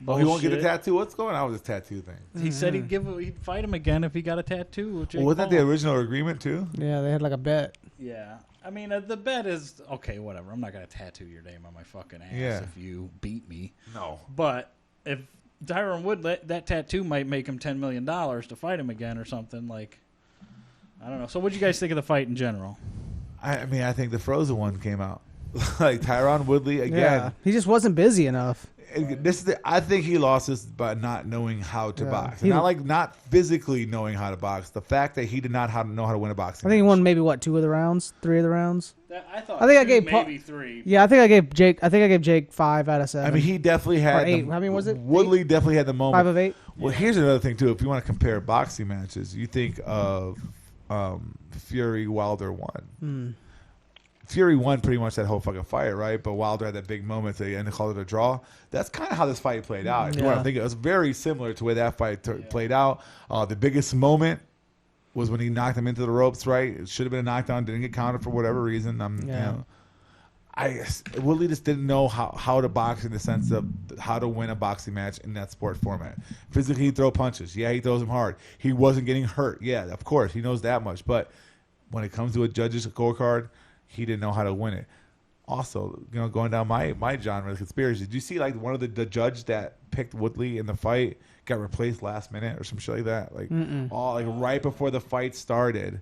Oh, he won't get a tattoo? What's going on with this tattoo thing? He said he'd fight him again if he got a tattoo with Jake Wasn't that Paul. the original agreement too? Yeah, they had like a bet. Yeah. I mean, the bet is, okay, whatever. I'm not going to tattoo your name on my fucking ass if you beat me. No. But if Tyron Woodley, that tattoo might make him $10 million to fight him again or something. Like, I don't know. So what do you guys think of the fight in general? I mean, I think the Frozen one came out. Like, Tyron Woodley, again. Yeah, he just wasn't busy enough. I think he lost this by not knowing how to box. Not physically knowing how to box. The fact that he did not know how to win a boxing I think he match. won maybe 2 of the rounds, 3 of the rounds. I thought I gave maybe 3. Yeah, I think I gave Jake 5 out of 7. I mean, he definitely had. Or 8. How many was it? Woodley definitely had the moment. 5 of 8. Well, here's another thing too. If you want to compare boxing matches, you think of Fury Wilder 1. Fury won pretty much that whole fucking fight, right? But Wilder had that big moment and they called it a draw. That's kind of how this fight played out. If you want to think, it was very similar to the way that fight played out. The biggest moment was when he knocked him into the ropes, right? It should have been a knockdown, didn't get counted for whatever reason. Woodley just didn't know how to box in the sense of how to win a boxing match in that sport format. Physically, he'd throw punches. Yeah, he throws them hard. He wasn't getting hurt. Yeah, of course, he knows that much. But when it comes to a judge's scorecard, he didn't know how to win it. Also, going down my genre of conspiracy, did you see like one of the judge that picked Woodley in the fight got replaced last minute or some shit like that? Like right before the fight started,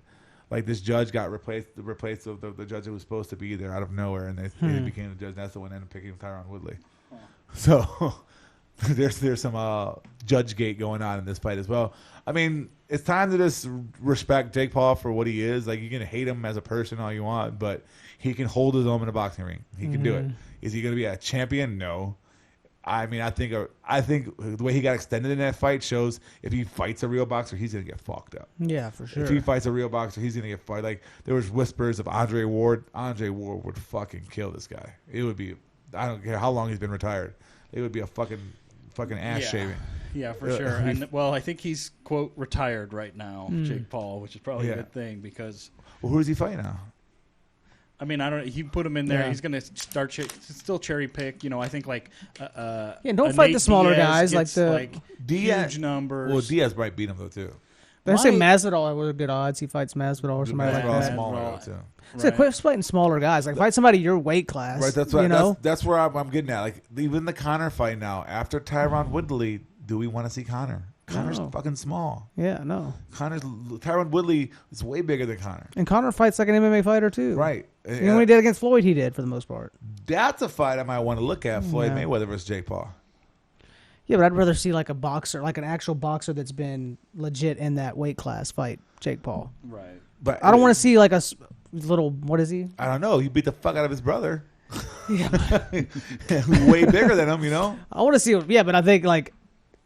like this judge got replaced the judge that was supposed to be there out of nowhere, and they became the judge. And that's the one that ended up picking Tyron Woodley. So there's some judge gate going on in this fight as well. I mean, it's time to just respect Jake Paul for what he is. Like, you can hate him as a person all you want, but he can hold his own in a boxing ring. He can do it. Is he going to be a champion? No. I mean, I think the way he got extended in that fight shows if he fights a real boxer, he's going to get fucked up. Yeah, for sure. If he fights a real boxer, he's going to get fucked. Like, there was whispers of Andre Ward. Andre Ward would fucking kill this guy. It would be, I don't care how long he's been retired. It would be a fucking ass shaving. Yeah, for sure. And I think he's quote retired right now, Jake Paul, which is probably a good thing because. Well, who is he fighting now? I mean, I don't. He put him in there. Yeah. He's going to start still cherry pick. I think like. Don't fight the smaller guys like the Diaz, huge numbers. Well, Diaz might beat him though too. They say Masvidal with good odds. He fights Masvidal or somebody like that. Smaller too. So quit fighting smaller guys. Like fight somebody your weight class. Right. That's where I'm getting at. Like even the Conor fight now. After Tyron Woodley, do we want to see Conor? Connor's fucking small. Yeah, no. Tyron Woodley is way bigger than Connor. And Connor fights like an MMA fighter too. Right. You know what he did against Floyd, he did for the most part. That's a fight I might want to look at. Floyd Mayweather versus Jake Paul. Yeah, but I'd rather see like a boxer, like an actual boxer that's been legit in that weight class fight Jake Paul. Right. But I don't want to see like a little, what is he? I don't know. He beat the fuck out of his brother. Yeah. Way bigger than him, you know? I want to see, but I think like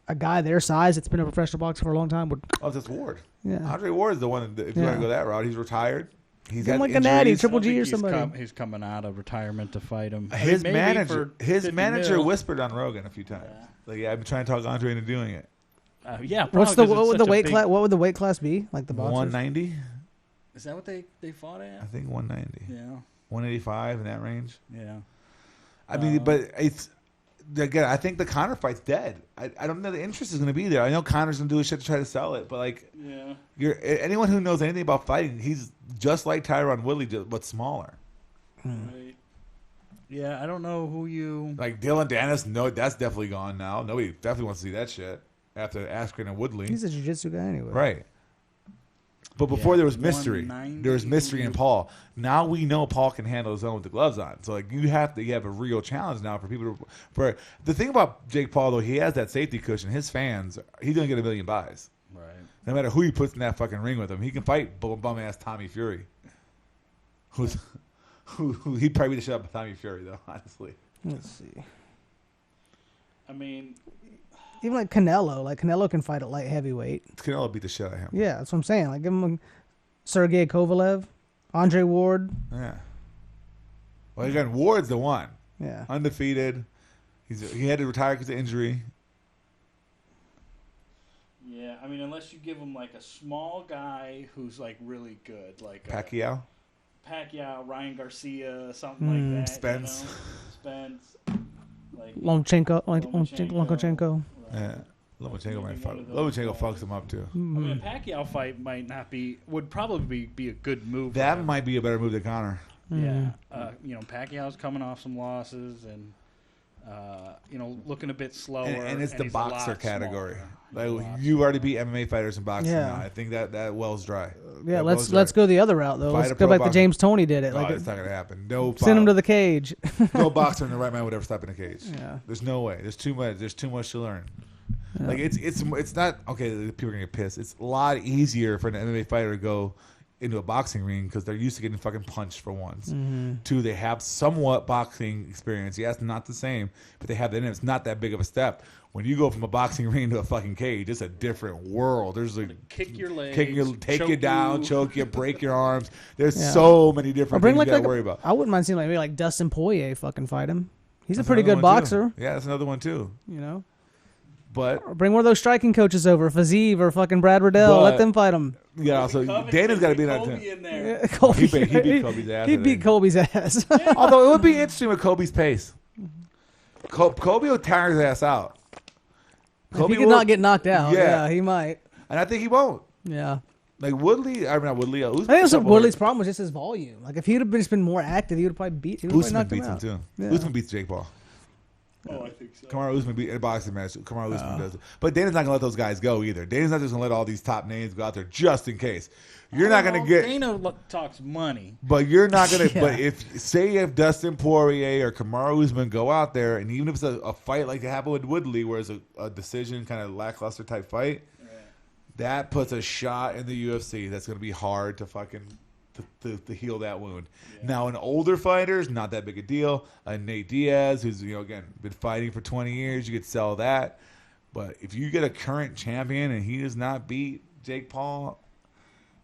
a guy their size that's been a professional boxer for a long time would. Oh, that's Ward. Yeah. Andre Ward is the one, if you want to go that route. He's retired. He's got like injuries. a natty, Triple G or somebody. He's coming out of retirement to fight him. His manager mil. whispered on Rogan a few times. Yeah. Like, I've been trying to talk Andre into doing it. What would the weight class? What would the weight class be? Like the boxers? 190. Is that what they fought at? I think 190. Yeah. 185 in that range. Yeah. I mean, but it's again. I think the Conor fight's dead. I don't know the interest is going to be there. I know Conor's going to do his shit to try to sell it, but like, anyone who knows anything about fighting, he's just like Tyron Woodley, but smaller. Right. Yeah, I don't know who you like. Dylan Dennis. No, that's definitely gone now. Nobody definitely wants to see that shit after Askren and Woodley. He's a jiu-jitsu guy anyway, right? But before there was mystery. There was mystery in Paul. Now we know Paul can handle his own with the gloves on. So like you have a real challenge now for people to. For the thing about Jake Paul though, he has that safety cushion. His fans, he's gonna get 1 million buys. Right. No matter who he puts in that fucking ring with him, he can fight bum ass Tommy Fury. Who he'd probably beat the shit out of Tommy Fury though. Honestly. Let's see. I mean. Even like Canelo can fight at light heavyweight. Canelo beat the shit out of him. Yeah, that's what I'm saying. Like give him Sergey Kovalev, Andre Ward. Yeah. Well, again, Ward's the one. Yeah. Undefeated. He had to retire because of injury. Yeah, I mean, unless you give him like a small guy who's like really good, like Pacquiao, Ryan Garcia, something like that. Spence. Spence. Like Lomachenko. Yeah, Lomachenko fucks him up too. Mm-hmm. I mean, a Pacquiao fight would probably be a good move. That might be a better move than Conor. Yeah, Pacquiao's coming off some losses and looking a bit slower. And it's the boxer category. Like you already beat MMA fighters in boxing now. I think that well's dry. Yeah, let's go the other route though. Let's go back to James Toney did it. It's not gonna happen. No, send him to the cage. No boxer in the right mind would ever step in a cage. Yeah, there's no way. There's too much to learn. Yeah. Like it's not okay. People are gonna get pissed. It's a lot easier for an MMA fighter to go into a boxing ring because they're used to getting fucking punched for once. Mm-hmm. Two, they have somewhat boxing experience. Yes, not the same, but they have that. And it's not that big of a step. When you go from a boxing ring to a fucking cage, it's a different world. There's like kick your legs, take you down, choke you, break your arms. There's so many different things you got to worry about. I wouldn't mind seeing maybe like Dustin Poirier fucking fight him. He's a pretty good boxer. Yeah, that's another one too. You know, but or bring one of those striking coaches over, Fazeev or fucking Brad Riddell. Let them fight him. Yeah, also Dana's got to be that too. Yeah, he beat Kobe's ass. He beat Kobe's ass. Although it would be interesting with Kobe's pace. Kobe will tire his ass out. Kobe if he could not get knocked out, yeah, he might. And I think he won't. Yeah. Like Woodley, I mean not Woodley. I think Woodley's problem was just his volume. Like if he would have just been more active, he would have probably beat. Usman beats him too. Yeah. Usman beats Jake Paul. Oh, I think so. Kamaru Usman beat in a boxing match. Kamaru Usman does it. But Dana's not gonna let those guys go either. Dana's not just gonna let all these top names go out there just in case. You're not gonna get. Dana talks money, but you're not gonna. But if Dustin Poirier or Kamaru Usman go out there, and even if it's a fight like it happened with Woodley, where it's a decision kind of lackluster type fight, that puts a shot in the UFC. That's gonna be hard to fucking to heal that wound. Yeah. Now, an older fighter's not that big a deal. Nate Diaz, who's again been fighting for 20 years, you could sell that. But if you get a current champion and he does not beat Jake Paul,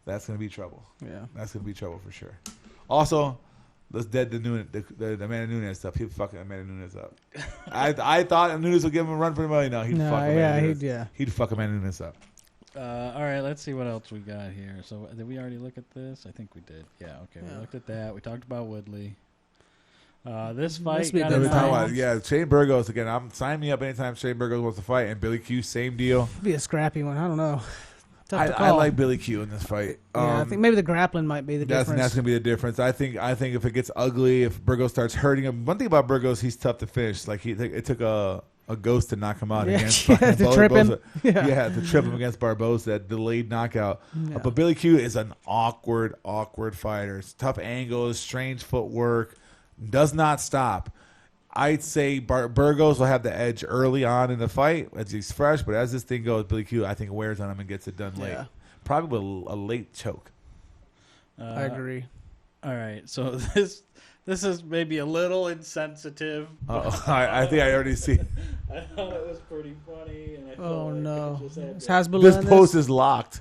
that's going to be trouble. Yeah. That's going to be trouble for sure. Also, let's dead the Amanda Nunes stuff. He'd fuck Amanda Nunes up. I thought Nunes would give him a run for the money. No, he'd fuck Amanda Nunes. He'd fuck Amanda Nunes up. All right, let's see what else we got here. So did we already look at this? I think we did. Yeah, okay. Yeah. We looked at that. We talked about Woodley. This fight got Shane Burgos again. Sign me up anytime Shane Burgos wants to fight. And Billy Q, same deal. It'd be a scrappy one. I don't know. I like Billy Q in this fight. Yeah, I think maybe the grappling might be the difference. That's going to be the difference. I think if it gets ugly, if Burgos starts hurting him. One thing about Burgos, he's tough to finish. Like it took a a ghost to knock him out against to trip him. Yeah, to trip him against Barbosa, that delayed knockout. Yeah. But Billy Q is an awkward fighter. It's tough angles, strange footwork, does not stop. I'd say Burgos will have the edge early on in the fight as he's fresh, but as this thing goes, Billy Q, I think, wears on him and gets it done late. Probably a late choke. I agree. All right, so this is maybe a little insensitive. I think I already see. I thought it was pretty funny. And I no. This post is locked.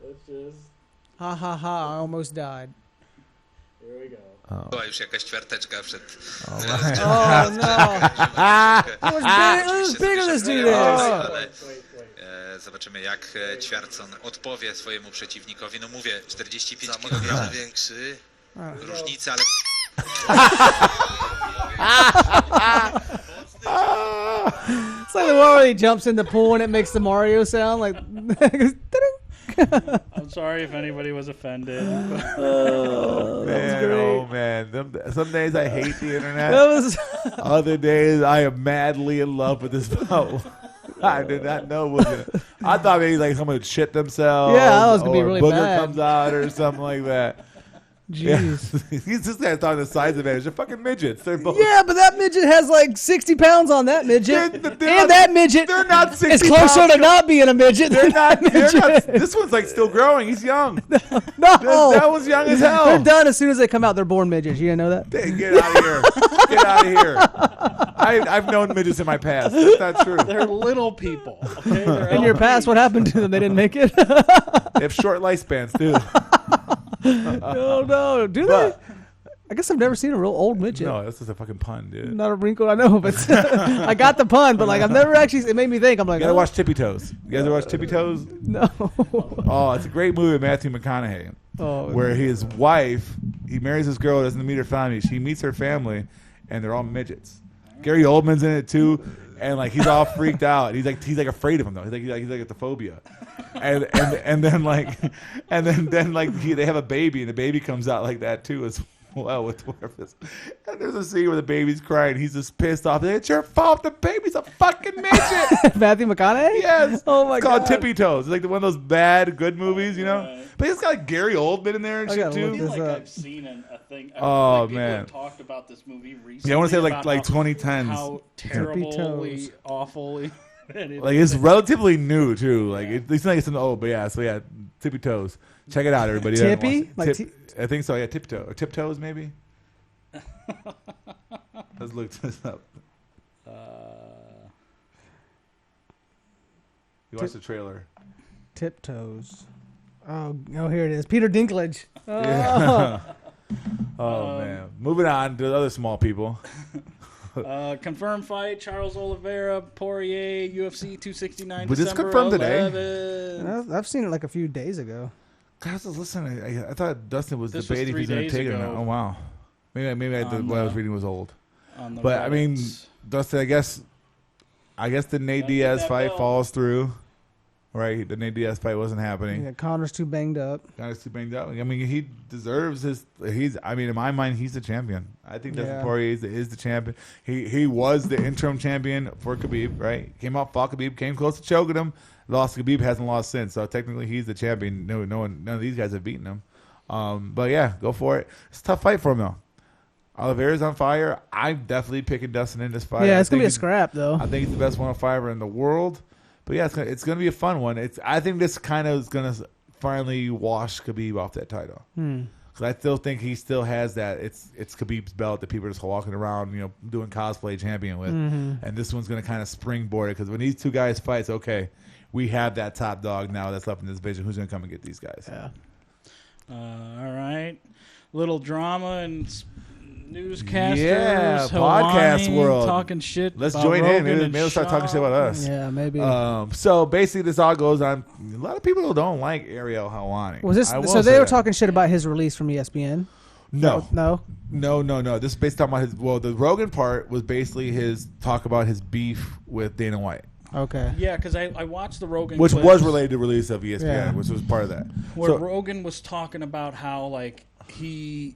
Let's just... Ha ha ha, I almost died. Here we go. Była już jakaś ćwiarteczka przed... Oh, no. It was bigger, let's do this. Zobaczymy, jak Ćwiartson odpowie swojemu przeciwnikowi. No mówię, 45 kg większy. Różnica, ale... It's like the one where he jumps in the pool and it makes the Mario sound. Like, I'm sorry if anybody was offended. Man. Some days I hate the internet. Other days I am madly in love with this vote. I did not know what I thought maybe like someone would shit themselves. Yeah, that was gonna be really booger bad. comes out or something like that. Jeez. Yeah. He's just talking the size advantage. They're fucking midgets. They're both. Yeah, but that midget has like 60 pounds on that midget. That midget they're not 60 is closer pounds. to not being a midget. They're not. This one's like still growing. He's young. No. That was young as hell. They're done as soon as they come out. They're born midgets. You didn't know that? Get out of here. Get out of here. I've known midgets in my past. That's not true. They're little people. Okay? In your past, what happened to them? They didn't make it? They have short lifespans, too. No. Do they? I guess I've never seen a real old midget. No, this is a fucking pun, dude. Not a wrinkle, I know, but I got the pun, but like I've never actually, it made me think. I'm like, You gotta watch Tippy Toes. You guys ever watch Tippy Toes? No. Oh, it's a great movie with Matthew McConaughey. Where his wife, he marries this girl, doesn't meet her family. She meets her family, and they're all midgets. Gary Oldman's in it too, and like he's all freaked out. He's like afraid of him though. He's like got the phobia, and then they have a baby, and the baby comes out like that too as well with dwarfism. And there's a scene where the baby's crying. He's just pissed off. It's your fault. The baby's a fucking midget. Matthew McConaughey? Yes. Oh my god. It's called Tippy Toes. It's like one of those bad good movies, you know. Right. But it's got like Gary Oldman in there and shit too. I feel like I've seen a thing. Oh, people man. have talked about this movie recently. Yeah, I want to say about like 2010s. how terribly awful. Like it's relatively new too. Like it's not like it's an old, but yeah. So yeah, Tippy Toes. Check it out, everybody. Tippy? I think so. Yeah, Tiptoe or Tiptoes maybe. Let's look this up. You watched the trailer. Tiptoes. Oh, here it is. Peter Dinklage. Oh, Yeah. Oh man. Moving on to the other small people. Confirmed fight: Charles Oliveira, Poirier, UFC 269. Was this December confirmed today? 11th. I've seen it like a few days ago. Guys, listen. I thought Dustin was This was debating if 3 he's going to days take it or ago. not. Oh wow. Maybe what I was reading was old. On the But I mean, Reddit. Dustin, I guess the Nate Gotta get Diaz that fight belt. falls through. Right, the Nate Diaz fight wasn't happening. Yeah, Connor's too banged up. Guys too banged up. I mean, he deserves his. In my mind, he's the champion. I think Dustin Poirier is the champion. He was the interim champion for Khabib. Right, came out, fought Khabib, came close to choking him. Lost to Khabib, hasn't lost since. So technically, he's the champion. None of these guys have beaten him. But yeah, go for it. It's a tough fight for him though. Oliveira's on fire. I'm definitely picking Dustin in this fight. Yeah, it's gonna be a scrap though. I think he's the best 105er in the world. But yeah, it's gonna be a fun one. I think this kind of is gonna finally wash Khabib off that title. Because I still think he still has that. It's Khabib's belt that people are just walking around, doing cosplay champion with. And this one's gonna kind of springboard it because when these two guys fight, it's okay. We have that top dog now that's left in this division. Who's gonna come and get these guys? Yeah. All right. Little drama and newscasters. Yeah, Helwani, podcast world. talking shit. Let's about join in. Rogan Maybe and let's start talking shit about us. Yeah, maybe. So basically, this all goes on. A lot of people don't like Ariel Helwani. Was this I will so? say They were that. talking shit about his release from ESPN. No. No. This is based on the Rogan part was basically his talk about his beef with Dana White. Okay. Yeah, because I watched the Rogan Which clips was related to release of ESPN, Yeah. which was part of that. where So- Rogan was talking about how like he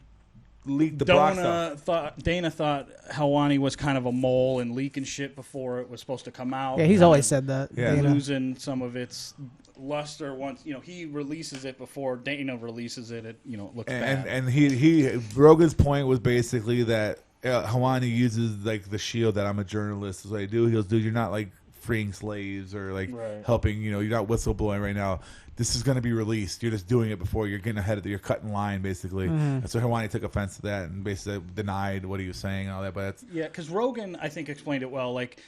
leaked the Brock stuff. Dana thought Helwani was kind of a mole and leaking shit before it was supposed to come out. Yeah, he's always said that. Yeah. Losing some of its luster once he releases it before Dana releases it. It looks bad. And he Rogan's point was basically that Helwani uses like the shield that I'm a journalist. Is what I do. He goes, dude, you're not like freeing slaves or like helping. You're not whistleblowing right now. This is going to be released. You're just doing it before you're getting ahead of you're cutting line, basically. And so Helwani took offense to that and basically denied what he was saying and all that. But because Rogan, I think, explained it well. Like,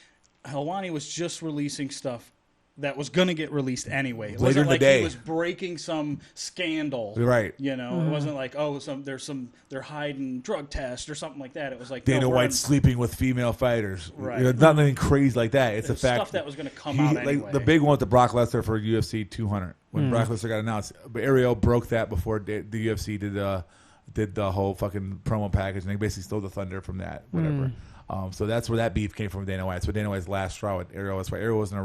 Helwani was just releasing stuff that was going to get released anyway. It later wasn't in like the day. he was breaking some scandal. Right. It wasn't like, they're hiding drug tests or something like that. It was like Dana White's sleeping with female fighters. Right. Nothing crazy like that. It's a fact. Stuff that was going to come out anyway. Like the big one with the Brock Lesnar for UFC 200. When Brock Lesnar got announced, but Ariel broke that before the UFC did the whole fucking promo package, and they basically stole the thunder from that, whatever. So that's where that beef came from, Dana White. So Dana White's last straw with Ariel. That's why Ariel wasn't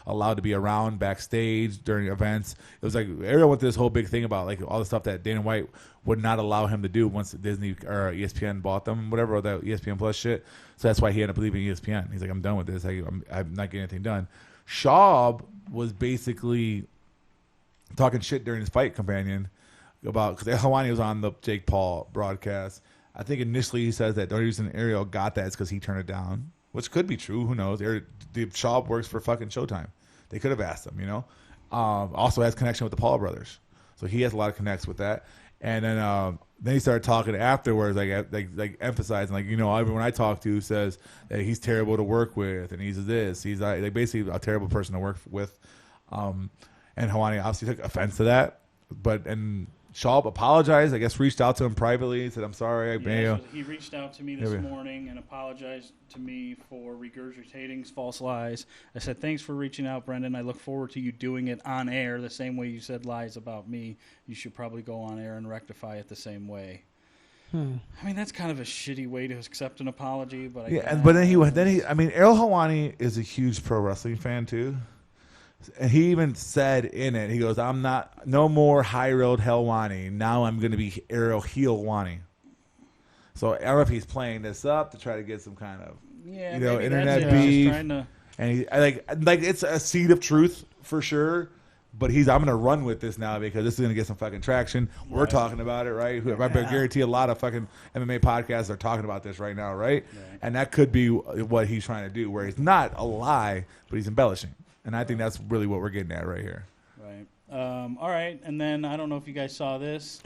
allowed to be around backstage during events. It was like Ariel went through this whole big thing about like all the stuff that Dana White would not allow him to do once Disney or ESPN bought them, whatever, or that ESPN Plus shit. So that's why he ended up leaving ESPN. He's like, I'm done with this. I'm not getting anything done. Schaub was basically talking shit during his fight companion about, because Helwani was on the Jake Paul broadcast. I think initially he says that the only reason Ariel got that is because he turned it down, which could be true. Who knows? The Schaub works for fucking Showtime. They could have asked him, Also has connection with the Paul brothers. So he has a lot of connects with that. And then he started talking afterwards, like emphasizing, like, everyone I talk to says that he's terrible to work with and he's this. He's like basically a terrible person to work with. And Helwani obviously took offense to that. And Schaub apologized, I guess, reached out to him privately, said, I'm sorry. He reached out to me this morning and apologized to me for regurgitating false lies. I said, thanks for reaching out, Brendan. I look forward to you doing it on air the same way you said lies about me. You should probably go on air and rectify it the same way. I mean, that's kind of a shitty way to accept an apology. But then he, Ariel Helwani is a huge pro wrestling fan, too. And he even said in it, he goes, no more high road Helwani. Now I'm going to be Ariel Helwani. So I don't know if he's playing this up to try to get some kind of, internet beef. And he, like it's a seed of truth for sure. But I'm going to run with this now because this is going to get some fucking traction. We're talking about it, right? I guarantee a lot of fucking MMA podcasts are talking about this right now, right? And that could be what he's trying to do, where he's not a lie, but he's embellishing. And I think that's really what we're getting at right here. Right. All right. And then I don't know if you guys saw this.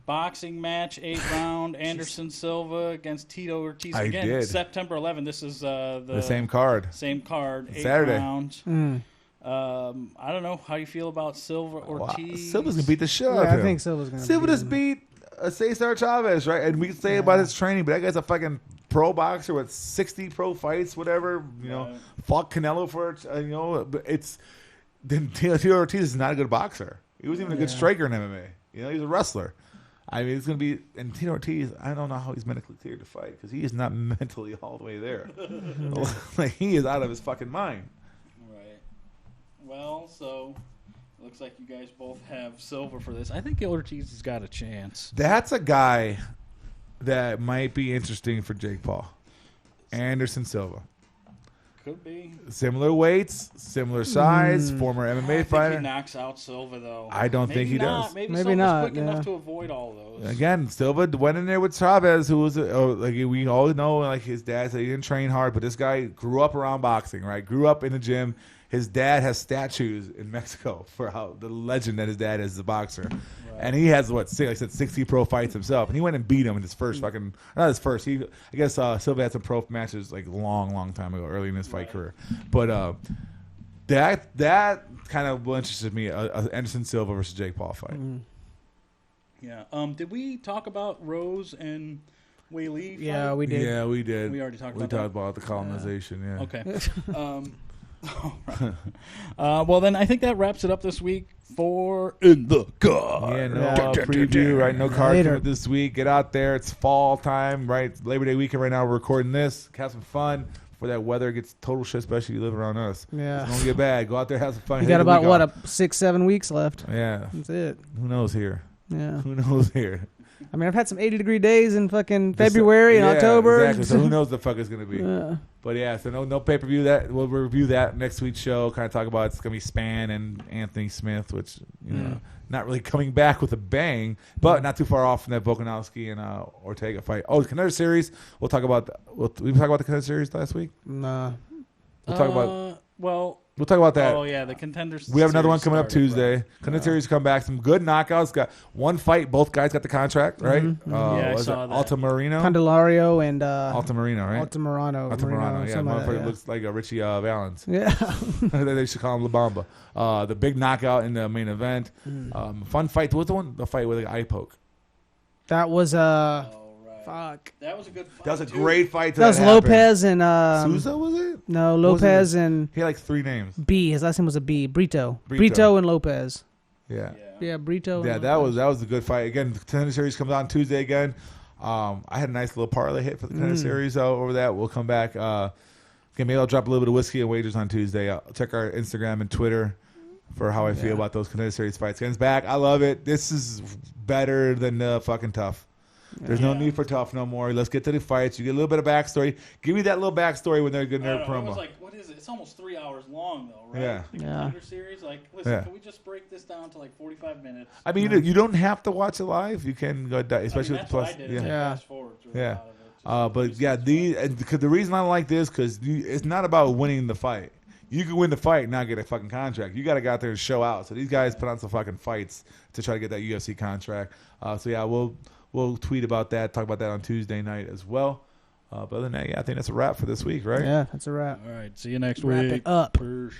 Boxing match, 8th round, Anderson Silva against Tito Ortiz. Again, did. September 11th. This is the same card. Same card, 8th Saturday. round. I don't know. How you feel about Silva Ortiz? Silva's going to beat the shit out of him. I think Silva's going to Silva just beat Cesar Chavez, right? And we can say about his training, but that guy's a fucking pro boxer with 60 pro fights, whatever. Fought Canelo for but it's Tito Ortiz is not a good boxer. He wasn't even a good striker in MMA. He's a wrestler. I mean, it's going to be, and Tito Ortiz, I don't know how he's medically cleared to fight because he is not mentally all the way there. Like, he is out of his fucking mind. Right. Well, so looks like you guys both have Silva for this. I think Ortiz has got a chance. That's a guy that might be interesting for Jake Paul. Anderson Silva. Could be. Similar weights, similar size, former MMA fighter. He knocks out Silva, though. I don't think he does. Maybe Silva's not. Quick enough to avoid all those. Again, Silva went in there with Chavez, who was like we all know, like his dad said he didn't train hard, but this guy grew up around boxing, right? Grew up in the gym. His dad has statues in Mexico for how the legend that his dad is as a boxer. Right. And he has, like I said, 60 pro fights himself. And he went and beat him in his first fucking, not his first. I guess Silva had some pro matches like long time ago, early in his fight career. But that kind of interested me, Anderson Silva versus Jake Paul fight. Yeah. Did we talk about Rose and Weili? Yeah, we did. Yeah, we did. We already talked about that. We talked about the colonization, yeah. Okay. All right. Well, then I think that wraps it up this week for In the Card. Yeah, no preview, right? No card coming this week. Get out there. It's fall time, right? Labor Day weekend right now. We're recording this. Have some fun before that weather gets total shit, especially if you live around us. Yeah. It's going to get bad. Go out there, have some fun. You got about, 6-7 weeks left. Yeah. That's it. Who knows here? Yeah. Who knows here? I mean, I've had some 80-degree days in fucking February and October. Exactly. So who knows the fuck it's gonna be? But yeah, so no pay per view. That we'll review that next week's show. Kind of talk about it's gonna be Span and Anthony Smith, which not really coming back with a bang, but not too far off from that Volkanovski and Ortega fight. Oh, the Contender Series. We'll talk about. We talk about the Contender Series last week. Nah. We'll talk about. We'll talk about that. Oh yeah, the Contenders. We have another one coming up started, Tuesday. Right. Contender Series come back. Some good knockouts. Got one fight. Both guys got the contract, right? I saw that. Altamirano. Candelario and Altamirano, right? Altamirano. Yeah, motherfucker like looks like a Richie Valens. Yeah. They should call him La Bamba. The big knockout in the main event. Fun fight. What's the one? The fight with the eye poke. That was Fuck. That was a good fight. That was a great fight. That was Lopez and Souza, was it? No, Lopez and he had like 3 names. B. His last name was a B. Brito and Lopez. Yeah, Brito. Yeah, that was a good fight. Again, the Contender Series comes on Tuesday again. I had a nice little parlay hit for the Contender Series over that. We'll come back. Maybe I'll drop a little bit of whiskey and wagers on Tuesday. I'll check our Instagram and Twitter for how I feel about those Contender Series fights. Again, it's back. I love it. This is better than fucking Tough. There's no need for Tough no more. Let's get to the fights. You get a little bit of backstory. Give me that little backstory when they're getting their promo. It was like, what is it? It's almost 3 hours long, though, right? Yeah. The Contender Series. Like, listen, can we just break this down to like 45 minutes? I mean, you don't have to watch it live. You can go, especially with the plus. What I did. Fast forward through a lot of it. But yeah, the reason I like this because it's not about winning the fight. You can win the fight and not get a fucking contract. You got to go out there and show out. So these guys put on some fucking fights to try to get that UFC contract. So yeah, we'll tweet about that, talk about that on Tuesday night as well. But other than that, I think that's a wrap for this week, right? Yeah, that's a wrap. All right, see you next week. Wrap it up. Persh.